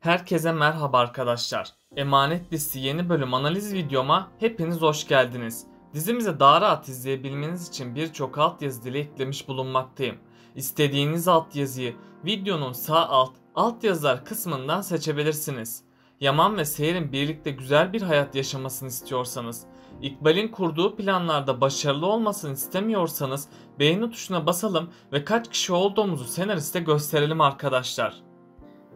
Herkese merhaba arkadaşlar. Emanet dizisi yeni bölüm analiz videoma hepiniz hoş geldiniz. Dizimizi daha rahat izleyebilmeniz için birçok altyazı dili eklemiş bulunmaktayım. İstediğiniz altyazıyı videonun sağ altyazılar kısmından seçebilirsiniz. Yaman ve Seher'in birlikte güzel bir hayat yaşamasını istiyorsanız, İkbal'in kurduğu planlarda başarılı olmasını istemiyorsanız beğeni tuşuna basalım ve kaç kişi olduğumuzu senariste gösterelim arkadaşlar.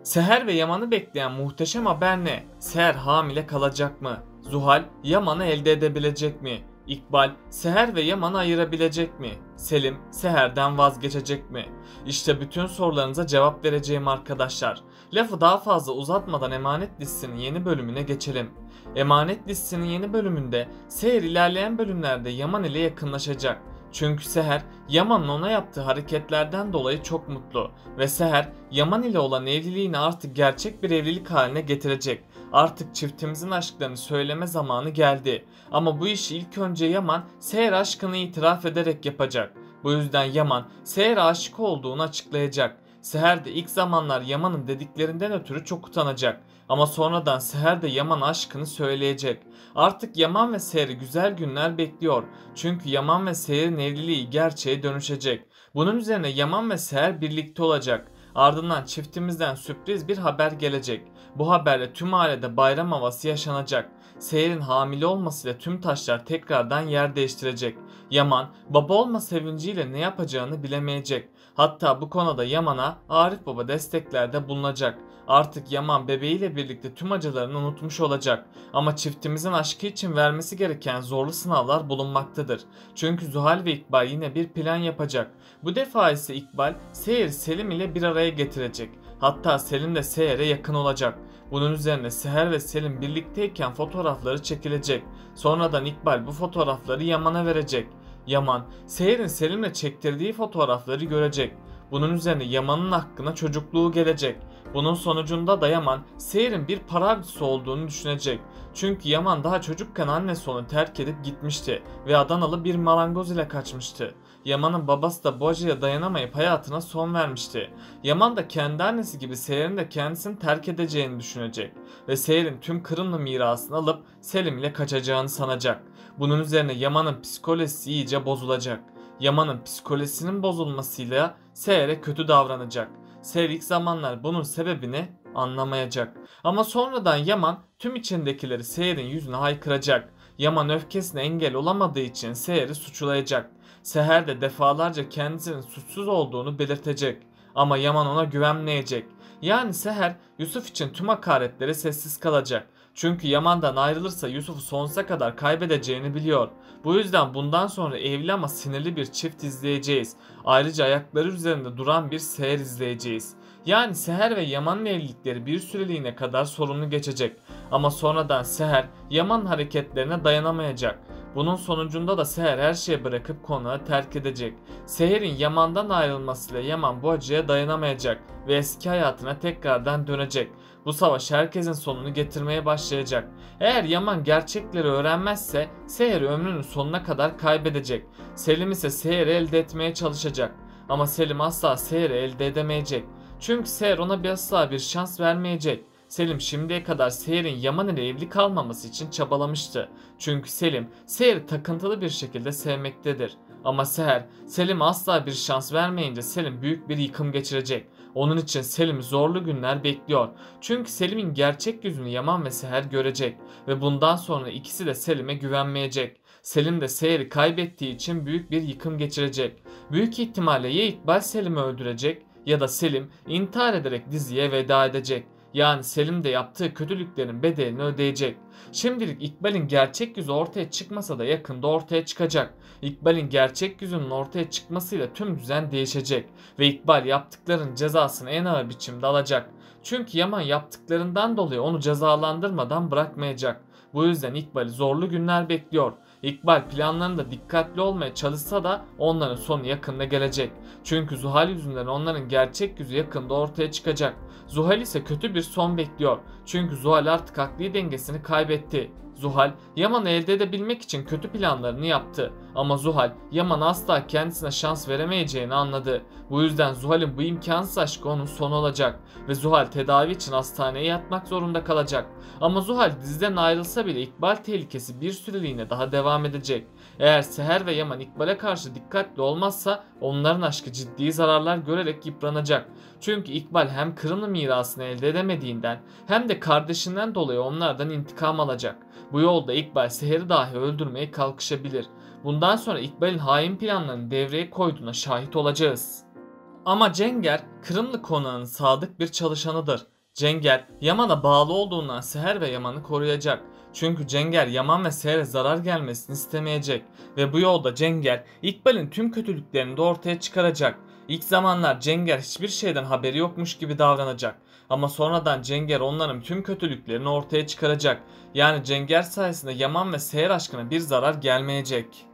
Seher ve Yaman'ı bekleyen muhteşem haber ne? Seher hamile kalacak mı? Zuhal Yaman'ı elde edebilecek mi? İkbal Seher ve Yaman'ı ayırabilecek mi? Selim Seher'den vazgeçecek mi? İşte bütün sorularınıza cevap vereceğim arkadaşlar. Lafı daha fazla uzatmadan Emanet dizisinin yeni bölümüne geçelim. Emanet dizisinin yeni bölümünde Seher ilerleyen bölümlerde Yaman ile yakınlaşacak. Çünkü Seher, Yaman'ın ona yaptığı hareketlerden dolayı çok mutlu ve Seher, Yaman ile olan evliliğini artık gerçek bir evlilik haline getirecek. Artık çiftimizin aşklarını söyleme zamanı geldi. Ama bu işi ilk önce Yaman, Seher aşkını itiraf ederek yapacak. Bu yüzden Yaman, Seher'e aşık olduğunu açıklayacak. Seher de ilk zamanlar Yaman'ın dediklerinden ötürü çok utanacak. Ama sonradan Seher de Yaman'a aşkını söyleyecek. Artık Yaman ve Seher'i güzel günler bekliyor. Çünkü Yaman ve Seher'in evliliği gerçeğe dönüşecek. Bunun üzerine Yaman ve Seher birlikte olacak. Ardından çiftimizden sürpriz bir haber gelecek. Bu haberle tüm ailede bayram havası yaşanacak. Seher'in hamile olmasıyla tüm taşlar tekrardan yer değiştirecek. Yaman baba olma sevinciyle ne yapacağını bilemeyecek. Hatta bu konuda Yaman'a Arif Baba desteklerde bulunacak. Artık Yaman bebeğiyle birlikte tüm acılarını unutmuş olacak. Ama çiftimizin aşkı için vermesi gereken zorlu sınavlar bulunmaktadır. Çünkü Zuhal ve İkbal yine bir plan yapacak. Bu defa ise İkbal Seher'i Selim ile bir araya getirecek. Hatta Selim de Seher'e yakın olacak. Bunun üzerine Seher ve Selim birlikteyken fotoğrafları çekilecek. Sonradan İkbal bu fotoğrafları Yaman'a verecek. Yaman, Seher'in Selim'le çektirdiği fotoğrafları görecek. Bunun üzerine Yaman'ın hakkına çocukluğu gelecek. Bunun sonucunda da Yaman, Seher'in bir para avcısı olduğunu düşünecek. Çünkü Yaman daha çocukken annesi onu terk edip gitmişti ve Adanalı bir marangoz ile kaçmıştı. Yaman'ın babası da bu acıya dayanamayıp hayatına son vermişti. Yaman da kendi annesi gibi Seher'in de kendisini terk edeceğini düşünecek ve Seher'in tüm Kırımlı mirasını alıp Selim ile kaçacağını sanacak. Bunun üzerine Yaman'ın psikolojisi iyice bozulacak. Yaman'ın psikolojisinin bozulmasıyla Seher'e kötü davranacak. Seher ilk zamanlar bunun sebebini anlamayacak. Ama sonradan Yaman tüm içindekileri Seher'in yüzüne haykıracak. Yaman öfkesine engel olamadığı için Seher'i suçlayacak. Seher de defalarca kendisinin suçsuz olduğunu belirtecek. Ama Yaman ona güvenmeyecek. Yani Seher Yusuf için tüm hakaretlere sessiz kalacak. Çünkü Yaman'dan ayrılırsa Yusuf'u sonsuza kadar kaybedeceğini biliyor. Bu yüzden bundan sonra evli ama sinirli bir çift izleyeceğiz. Ayrıca ayakları üzerinde duran bir Seher izleyeceğiz. Yani Seher ve Yaman'ın evlilikleri bir süreliğine kadar sorunlu geçecek. Ama sonradan Seher Yaman'ın hareketlerine dayanamayacak. Bunun sonucunda da Seher her şeyi bırakıp konağı terk edecek. Seher'in Yaman'dan ayrılmasıyla Yaman bu acıya dayanamayacak ve eski hayatına tekrardan dönecek. Bu savaş herkesin sonunu getirmeye başlayacak. Eğer Yaman gerçekleri öğrenmezse Seher ömrünün sonuna kadar kaybedecek. Selim ise Seher'i elde etmeye çalışacak. Ama Selim asla Seher'i elde edemeyecek. Çünkü Seher ona asla bir şans vermeyecek. Selim şimdiye kadar Seher'in Yaman ile evli kalmaması için çabalamıştı. Çünkü Selim, Seher'i takıntılı bir şekilde sevmektedir. Ama Seher, Selim'e asla bir şans vermeyince Selim büyük bir yıkım geçirecek. Onun için Selim zorlu günler bekliyor. Çünkü Selim'in gerçek yüzünü Yaman ve Seher görecek. Ve bundan sonra ikisi de Selim'e güvenmeyecek. Selim de Seher'i kaybettiği için büyük bir yıkım geçirecek. Büyük ihtimalle ya İkbal Selim'i öldürecek ya da Selim intihar ederek diziye veda edecek. Yani Selim de yaptığı kötülüklerin bedelini ödeyecek. Şimdilik İkbal'in gerçek yüzü ortaya çıkmasa da yakında ortaya çıkacak. İkbal'in gerçek yüzünün ortaya çıkmasıyla tüm düzen değişecek. Ve İkbal yaptıklarının cezasını en ağır biçimde alacak. Çünkü Yaman yaptıklarından dolayı onu cezalandırmadan bırakmayacak. Bu yüzden İkbal'i zorlu günler bekliyor. İkbal planlarında dikkatli olmaya çalışsa da onların sonu yakında gelecek. Çünkü Zuhal yüzünden onların gerçek yüzü yakında ortaya çıkacak. Zuhal ise kötü bir son bekliyor. Çünkü Zuhal artık akli dengesini kaybetti. Zuhal, Yaman'ı elde edebilmek için kötü planlarını yaptı. Ama Zuhal, Yaman'a asla kendisine şans veremeyeceğini anladı. Bu yüzden Zuhal'in bu imkansız aşkı onun sonu olacak ve Zuhal tedavi için hastaneye yatmak zorunda kalacak. Ama Zuhal diziden ayrılsa bile İkbal tehlikesi bir süreliğine daha devam edecek. Eğer Seher ve Yaman İkbal'e karşı dikkatli olmazsa onların aşkı ciddi zararlar görerek yıpranacak. Çünkü İkbal hem Kırımlı mirasını elde edemediğinden hem de kardeşinden dolayı onlardan intikam alacak. Bu yolda İkbal Seher'i dahi öldürmeye kalkışabilir. Bundan sonra İkbal'in hain planlarını devreye koyduğuna şahit olacağız. Ama Cenger, Kırımlı konağının sadık bir çalışanıdır. Cenger, Yaman'a bağlı olduğundan Seher ve Yaman'ı koruyacak. Çünkü Cenger, Yaman ve Seher'e zarar gelmesini istemeyecek. Ve bu yolda Cenger, İkbal'in tüm kötülüklerini de ortaya çıkaracak. İlk zamanlar Cenger hiçbir şeyden haberi yokmuş gibi davranacak. Ama sonradan Cenger onların tüm kötülüklerini ortaya çıkaracak. Yani Cenger sayesinde Yaman ve Seher aşkına bir zarar gelmeyecek.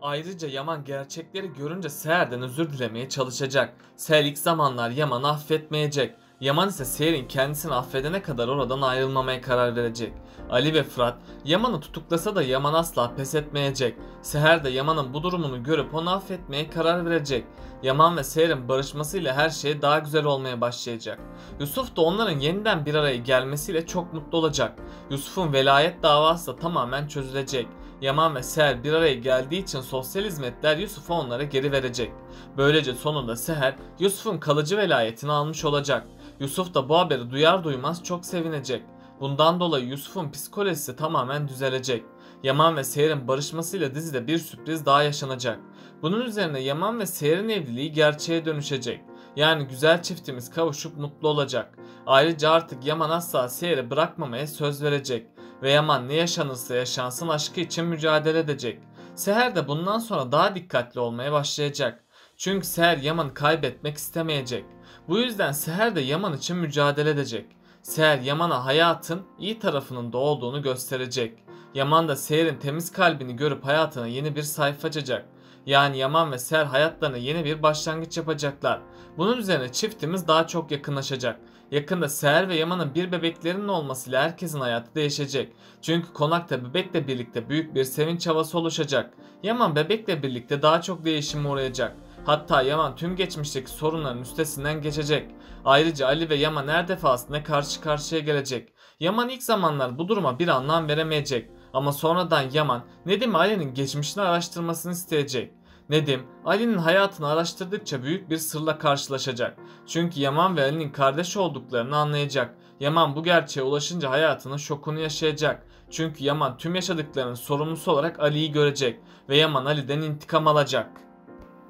Ayrıca Yaman gerçekleri görünce Seher'den özür dilemeye çalışacak. Seher ilk zamanlar Yaman'ı affetmeyecek. Yaman ise Seher'in kendisini affedene kadar oradan ayrılmamaya karar verecek. Ali ve Fırat Yaman'ı tutuklasa da Yaman asla pes etmeyecek. Seher de Yaman'ın bu durumunu görüp onu affetmeye karar verecek. Yaman ve Seher'in barışmasıyla her şey daha güzel olmaya başlayacak. Yusuf da onların yeniden bir araya gelmesiyle çok mutlu olacak. Yusuf'un velayet davası da tamamen çözülecek. Yaman ve Seher bir araya geldiği için sosyal hizmetler Yusuf'u onlara geri verecek. Böylece sonunda Seher Yusuf'un kalıcı velayetini almış olacak. Yusuf da bu haberi duyar duymaz çok sevinecek. Bundan dolayı Yusuf'un psikolojisi tamamen düzelecek. Yaman ve Seher'in barışmasıyla dizide bir sürpriz daha yaşanacak. Bunun üzerine Yaman ve Seher'in evliliği gerçeğe dönüşecek. Yani güzel çiftimiz kavuşup mutlu olacak. Ayrıca artık Yaman asla Seher'i bırakmamaya söz verecek. Ve Yaman ne yaşanırsa yaşansın aşkı için mücadele edecek. Seher de bundan sonra daha dikkatli olmaya başlayacak. Çünkü Seher Yaman'ı kaybetmek istemeyecek. Bu yüzden Seher de Yaman için mücadele edecek. Seher Yaman'a hayatın iyi tarafının da olduğunu gösterecek. Yaman da Seher'in temiz kalbini görüp hayatına yeni bir sayfa açacak. Yani Yaman ve Seher hayatlarına yeni bir başlangıç yapacaklar. Bunun üzerine çiftimiz daha çok yakınlaşacak. Yakında Seher ve Yaman'ın bir bebeklerinin olmasıyla herkesin hayatı değişecek. Çünkü konakta bebekle birlikte büyük bir sevinç havası oluşacak. Yaman bebekle birlikte daha çok değişime uğrayacak. Hatta Yaman tüm geçmişteki sorunların üstesinden geçecek. Ayrıca Ali ve Yaman her defasında karşı karşıya gelecek. Yaman ilk zamanlar bu duruma bir anlam veremeyecek. Ama sonradan Yaman Nedim Ali'nin geçmişini araştırmasını isteyecek. Nedim, Ali'nin hayatını araştırdıkça büyük bir sırla karşılaşacak. Çünkü Yaman ve Ali'nin kardeş olduklarını anlayacak. Yaman bu gerçeğe ulaşınca hayatının şokunu yaşayacak. Çünkü Yaman tüm yaşadıklarının sorumlusu olarak Ali'yi görecek ve Yaman Ali'den intikam alacak.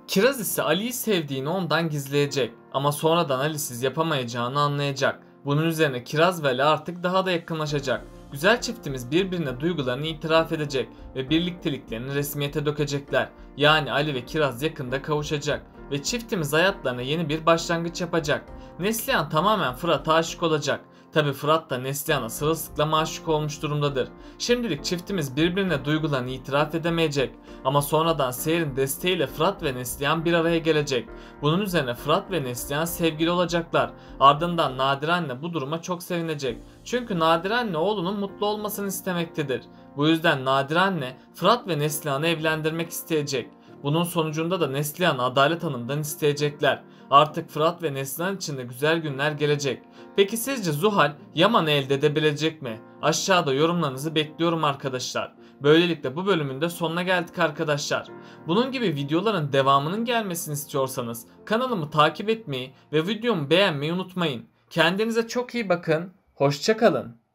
Kiraz ise Ali'yi sevdiğini ondan gizleyecek ama sonradan Ali'siz yapamayacağını anlayacak. Bunun üzerine Kiraz ve Ali artık daha da yakınlaşacak. Güzel çiftimiz birbirine duygularını itiraf edecek ve birlikteliklerini resmiyete dökecekler. Yani Ali ve Kiraz yakında kavuşacak ve çiftimiz hayatlarına yeni bir başlangıç yapacak. Neslihan tamamen Fırat'a aşık olacak. Tabi Fırat da Neslihan'a sırılsıklam aşık olmuş durumdadır. Şimdilik çiftimiz birbirine duygularını itiraf edemeyecek. Ama sonradan Seher'in desteğiyle Fırat ve Neslihan bir araya gelecek. Bunun üzerine Fırat ve Neslihan sevgili olacaklar. Ardından Nadire anne bu duruma çok sevinecek. Çünkü Nadire anne oğlunun mutlu olmasını istemektedir. Bu yüzden Nadire anne Fırat ve Neslihan'ı evlendirmek isteyecek. Bunun sonucunda da Neslihan'ı Adalet Hanım'dan isteyecekler. Artık Fırat ve Neslihan için de güzel günler gelecek. Peki sizce Zuhal Yaman'ı elde edebilecek mi? Aşağıda yorumlarınızı bekliyorum arkadaşlar. Böylelikle bu bölümün de sonuna geldik arkadaşlar. Bunun gibi videoların devamının gelmesini istiyorsanız kanalımı takip etmeyi ve videomu beğenmeyi unutmayın. Kendinize çok iyi bakın. Hoşça kalın.